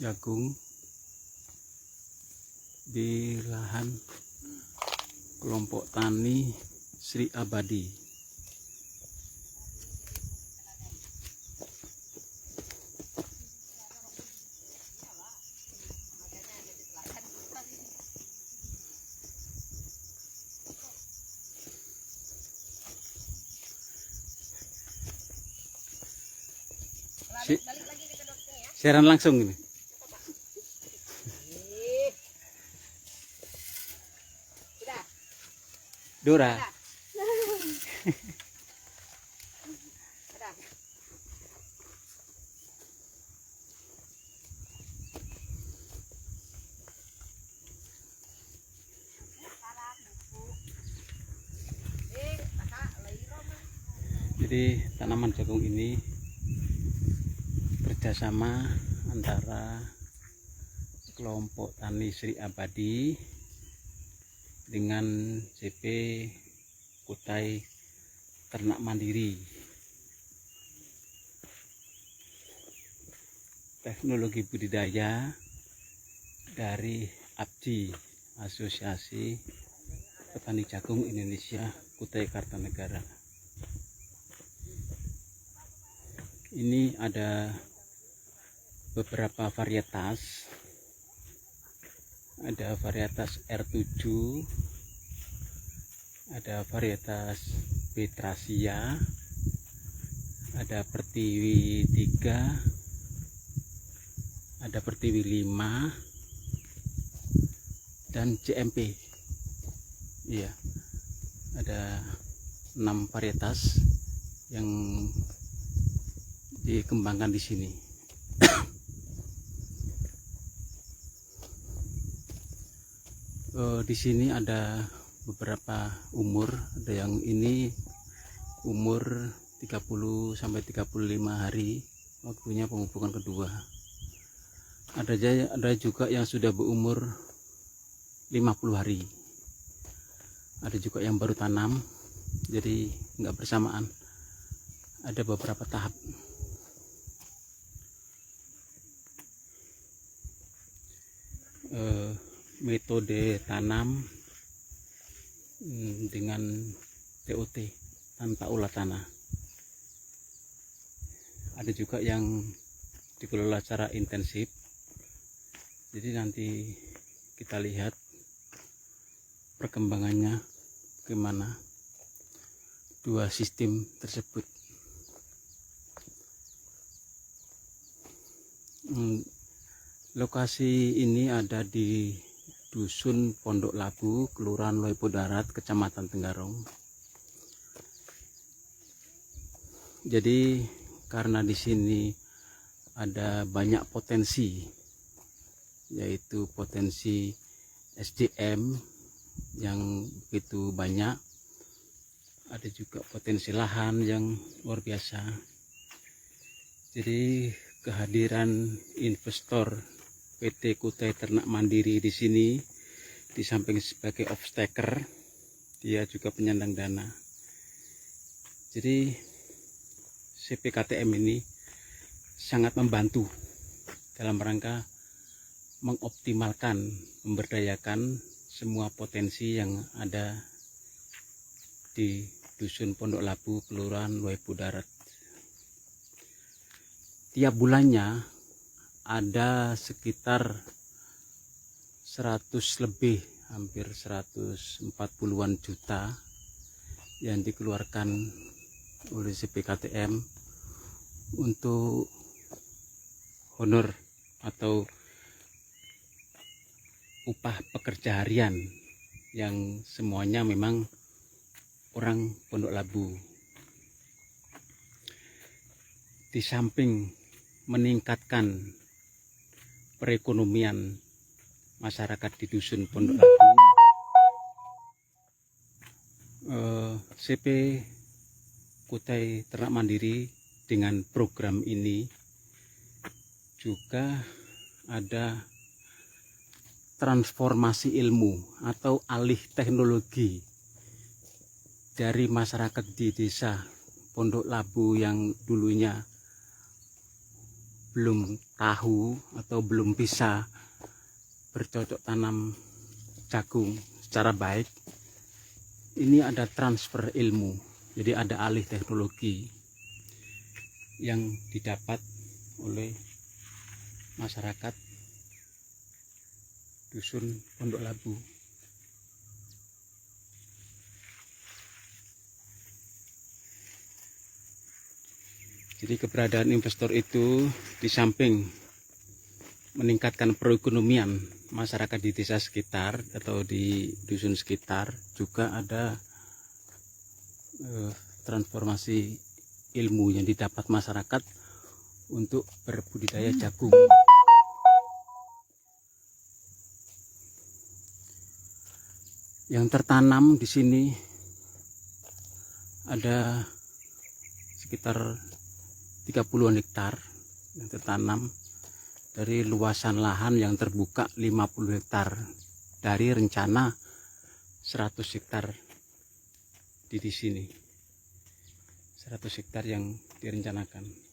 jagung di lahan kelompok tani Sri Abadi. Siaran langsung ini. Dora. Jadi tanaman jagung ini kerjasama antara kelompok tani Sri Abadi dengan CP Kutai Ternak Mandiri. Teknologi budidaya dari APJI, Asosiasi Petani Jagung Indonesia Kutai Kartanegara. Ini ada beberapa varietas. Ada varietas R7, ada varietas Petrasia, ada Pertiwi 3, ada Pertiwi 5, dan CMP. Iya, ada 6 varietas yang dikembangkan di sini. Di sini ada beberapa umur, ada yang ini umur 30 sampai 35 hari waktunya pemupukan kedua. Ada juga yang sudah berumur 50 hari. Ada juga yang baru tanam, jadi nggak bersamaan. Ada beberapa tahap. Metode tanam dengan TOT tanpa olah tanah. Ada juga yang dikelola secara intensif. Jadi nanti kita lihat perkembangannya bagaimana dua sistem tersebut. Lokasi ini ada di Dusun Pondok Labu, Kelurahan Loipo Darat, Kecamatan Tenggarong. Jadi karena di sini ada banyak potensi, yaitu potensi SDM yang begitu banyak, ada juga potensi lahan yang luar biasa. Jadi kehadiran investor PT Kutai Ternak Mandiri di sini, di samping sebagai off-staker, dia juga penyandang dana. Jadi CPKTM ini sangat membantu dalam rangka mengoptimalkan, memberdayakan semua potensi yang ada di Dusun Pondok Labu, Kelurahan Loipo Darat. Tiap bulannya ada sekitar 100 lebih, hampir 140-an juta yang dikeluarkan oleh CPKTM untuk honor atau upah pekerja harian yang semuanya memang orang Pondok Labu. Di samping meningkatkan perekonomian masyarakat di Dusun Pondok Labu, CP Kutai Ternak Mandiri dengan program ini juga ada transformasi ilmu atau alih teknologi dari masyarakat di desa Pondok Labu yang dulunya belum tahu atau belum bisa bercocok tanam jagung secara baik, ini ada transfer ilmu, jadi ada alih teknologi yang didapat oleh masyarakat dusun Pondok Labu. Jadi keberadaan investor itu di samping meningkatkan perekonomian masyarakat di desa sekitar atau di dusun sekitar, juga ada transformasi ilmu yang didapat masyarakat untuk berbudidaya jagung. Yang tertanam di sini ada sekitar 30-an hektar yang tertanam dari luasan lahan yang terbuka 50 hektar dari rencana 100 hektar di sini. 100 hektar yang direncanakan.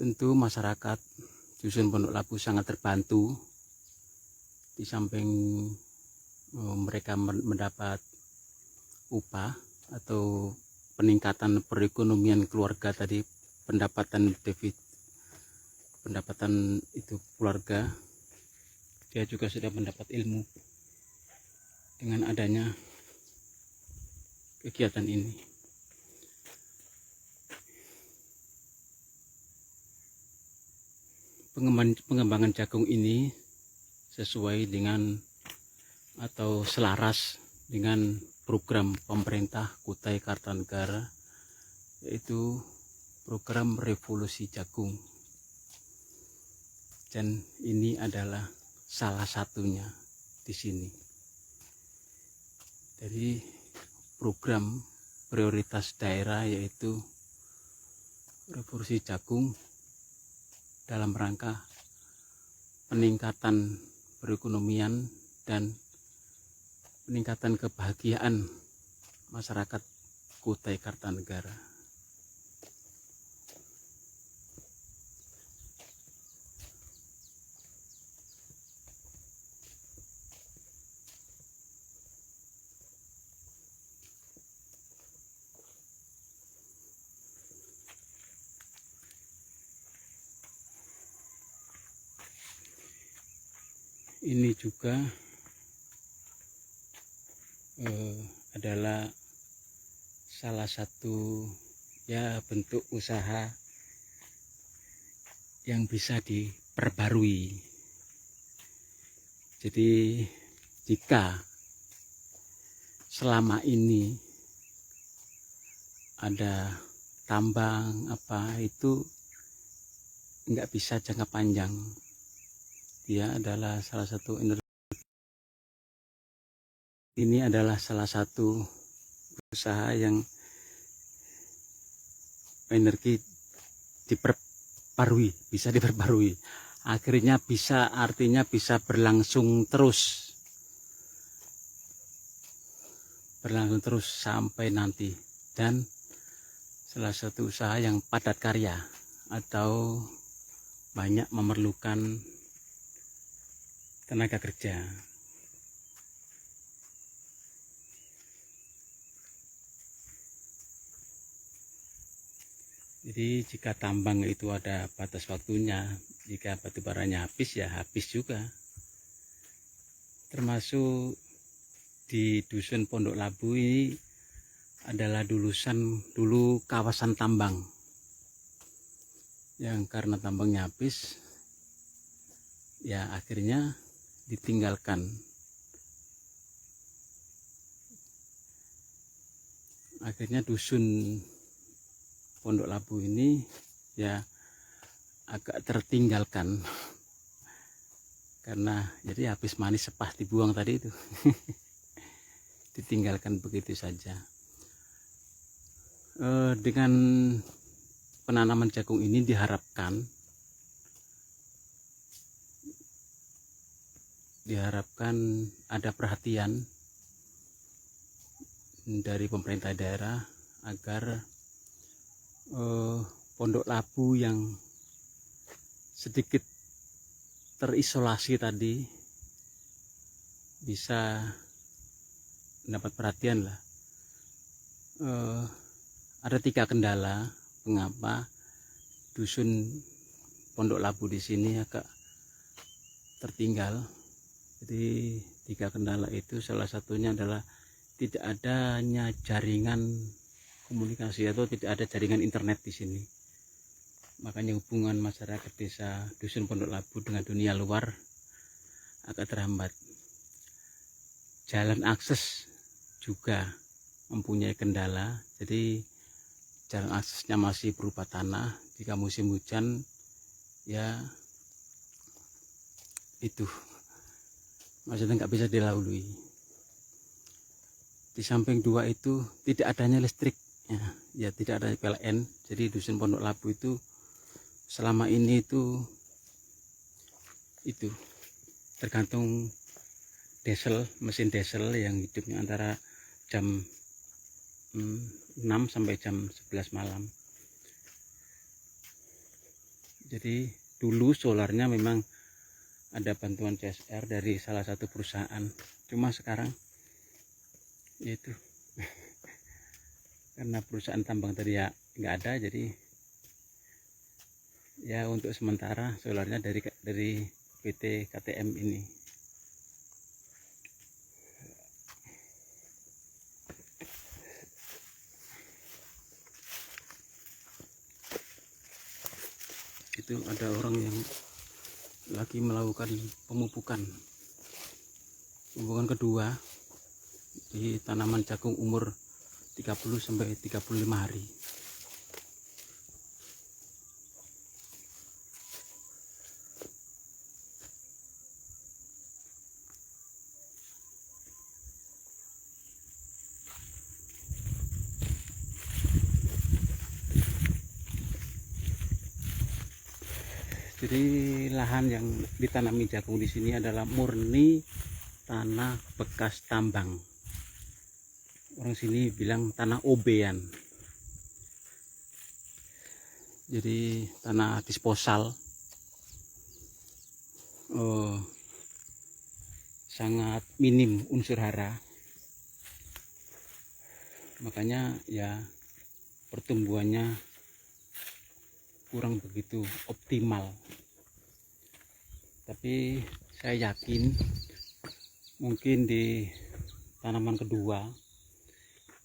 Tentu masyarakat dusun Pondok Labu sangat terbantu, di samping mereka mendapat upah atau peningkatan perekonomian keluarga tadi, pendapatan itu keluarga, dia juga sudah mendapat ilmu dengan adanya kegiatan ini. Pengembangan jagung ini sesuai dengan atau selaras dengan program pemerintah Kutai Kartanegara, yaitu program revolusi jagung, dan ini adalah salah satunya di sini. Jadi program prioritas daerah yaitu revolusi jagung dalam rangka peningkatan perekonomian dan peningkatan kebahagiaan masyarakat Kutai Kartanegara. Ini juga adalah salah satu bentuk usaha yang bisa diperbarui. Jadi jika selama ini ada tambang itu nggak bisa jangka panjang, dia adalah salah satu ini adalah salah satu usaha yang energi diperbarui, bisa diperbarui. Akhirnya artinya bisa berlangsung terus sampai nanti, dan salah satu usaha yang padat karya atau banyak memerlukan tenaga kerja. Jadi jika tambang itu ada batas waktunya, jika batu baranya habis ya habis juga. Termasuk di dusun Pondok Labu ini adalah dulu kawasan tambang, yang karena tambangnya habis ya akhirnya ditinggalkan. Akhirnya dusun Pondok Labu ini ya agak tertinggalkan karena jadi habis manis sepah dibuang tadi itu. Ditinggalkan begitu saja. Dengan penanaman jagung ini diharapkan ada perhatian dari pemerintah daerah agar pondok labu yang sedikit terisolasi tadi bisa mendapat perhatian lah. Ada 3 kendala mengapa dusun pondok labu di sini agak tertinggal. Jadi 3 kendala itu salah satunya adalah tidak adanya jaringan komunikasi atau tidak ada jaringan internet di sini. Makanya hubungan masyarakat desa dusun pondok labu dengan dunia luar agak terhambat. Jalan akses juga mempunyai kendala, jadi jalan aksesnya masih berupa tanah. Jika musim hujan ya itu maksudnya nggak bisa dilalui. Di samping 2 itu tidak adanya listrik ya tidak ada PLN. Jadi dusun pondok labu itu selama ini itu tergantung diesel, mesin diesel yang hidupnya antara jam 6 sampai jam 11 malam. Jadi dulu solarnya memang ada bantuan CSR dari salah satu perusahaan, cuma sekarang yaitu karena perusahaan tambang tadi ya nggak ada, jadi ya untuk sementara solarnya dari PT KTM ini. Itu ada orang yang lagi melakukan pemupukan kedua di tanaman jagung umur 30 sampai 35 hari. Jadi lahan yang ditanami jagung di sini adalah murni tanah bekas tambang. Orang sini bilang tanah obean. Jadi tanah disposal. Sangat minim unsur hara. Makanya ya pertumbuhannya kurang begitu optimal. Tapi saya yakin mungkin di tanaman kedua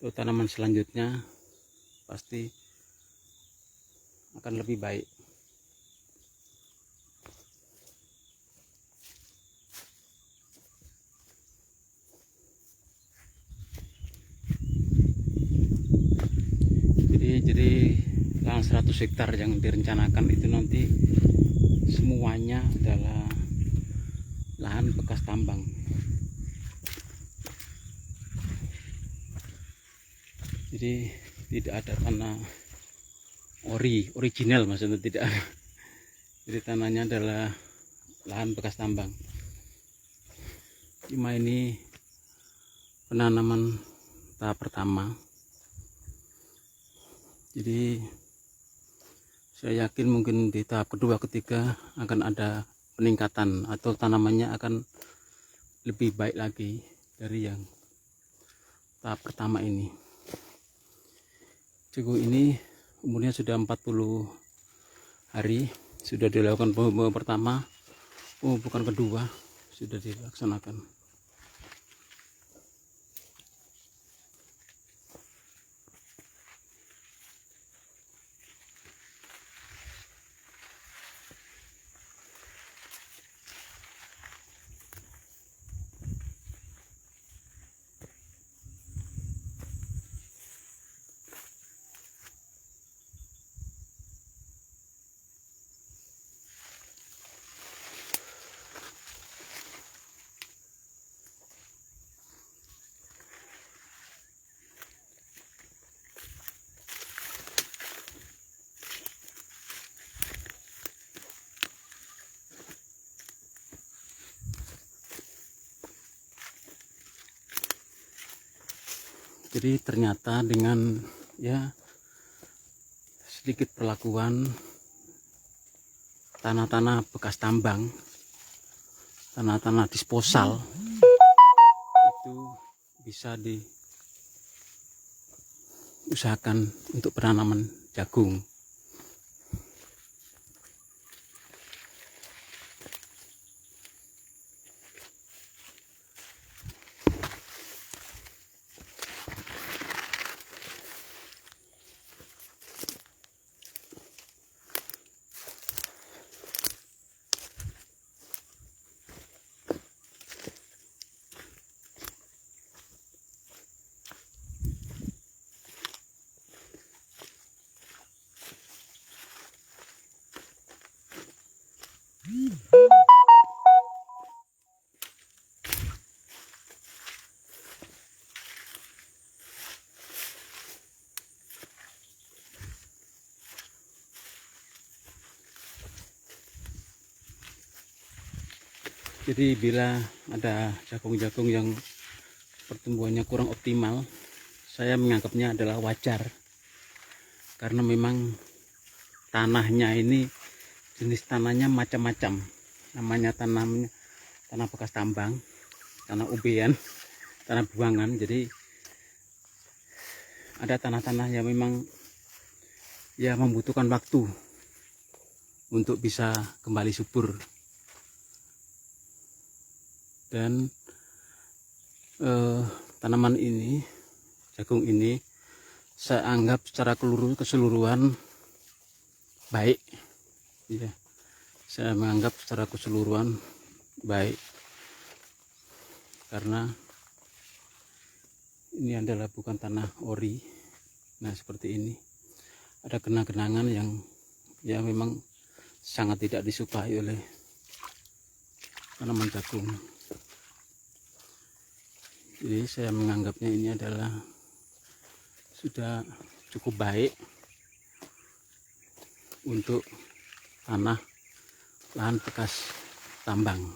atau tanaman selanjutnya pasti akan lebih baik. Jadi lahan 100 hektar yang direncanakan itu nanti semuanya adalah lahan bekas tambang. Jadi tidak ada tanah original, maksudnya tidak. Jadi tanahnya adalah lahan bekas tambang. Cuma ini penanaman tahap pertama. Jadi saya yakin mungkin di tahap kedua ketiga akan ada peningkatan atau tanamannya akan lebih baik lagi dari yang tahap pertama ini. Jagung ini umurnya sudah 40 hari, sudah dilakukan pemupukan pertama, pemupukan kedua sudah dilaksanakan. Jadi ternyata dengan ya sedikit perlakuan tanah-tanah bekas tambang, tanah-tanah disposal itu bisa diusahakan untuk penanaman jagung. Jadi bila ada jagung-jagung yang pertumbuhannya kurang optimal, saya menganggapnya adalah wajar. Karena memang tanahnya ini jenis tanahnya macam-macam. Namanya tanah bekas tambang, tanah ubean, tanah buangan. Jadi ada tanah-tanah yang memang ya membutuhkan waktu untuk bisa kembali subur. Dan tanaman ini, jagung ini, saya anggap secara keseluruhan baik. Ya, saya menganggap secara keseluruhan baik karena ini adalah bukan tanah ori. Nah, seperti ini ada kenang-kenangan yang ya memang sangat tidak disukai oleh tanaman jagung. Jadi saya menganggapnya ini adalah sudah cukup baik untuk tanah lahan bekas tambang.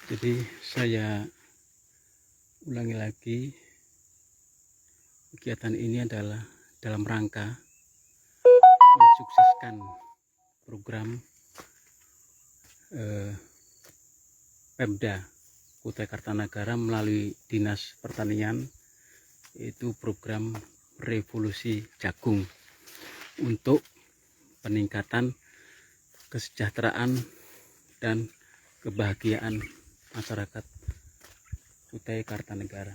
Jadi saya ulangi lagi, kegiatan ini adalah dalam rangka mensukseskan program Pemda Kutai Kartanegara melalui Dinas Pertanian, yaitu program revolusi jagung untuk peningkatan kesejahteraan dan kebahagiaan masyarakat Kutai Kartanegara.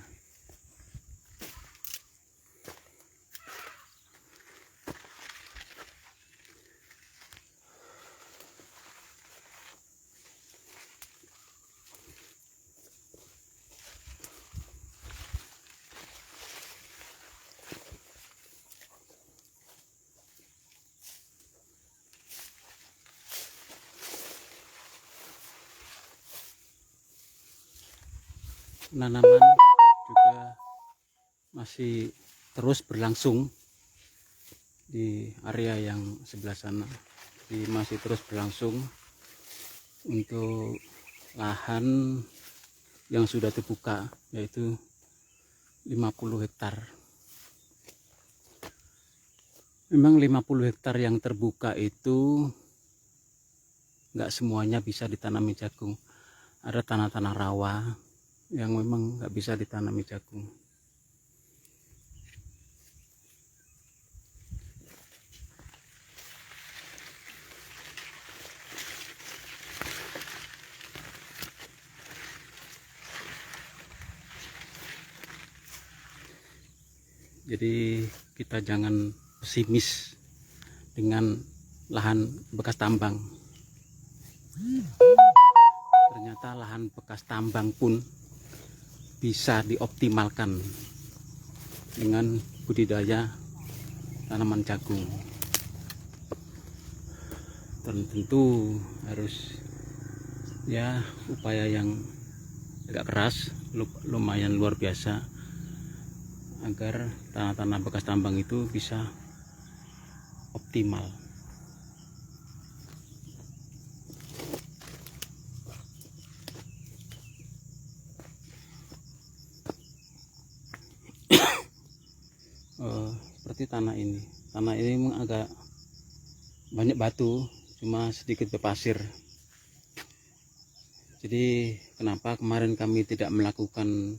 Penanaman juga masih terus berlangsung di area yang sebelah sana. Jadi masih terus berlangsung untuk lahan yang sudah terbuka, yaitu 50 hektar. Memang 50 hektar yang terbuka itu nggak semuanya bisa ditanami jagung. Ada tanah-tanah rawa yang memang nggak bisa ditanami jagung. Jadi kita jangan pesimis dengan lahan bekas tambang. Ternyata lahan bekas tambang pun bisa dioptimalkan dengan budidaya tanaman jagung. Dan tentu harus ya upaya yang agak keras, lumayan luar biasa, agar tanah-tanah bekas tambang itu bisa optimal. Seperti tanah ini memang agak banyak batu, cuma sedikit berpasir. Jadi kenapa kemarin kami tidak melakukan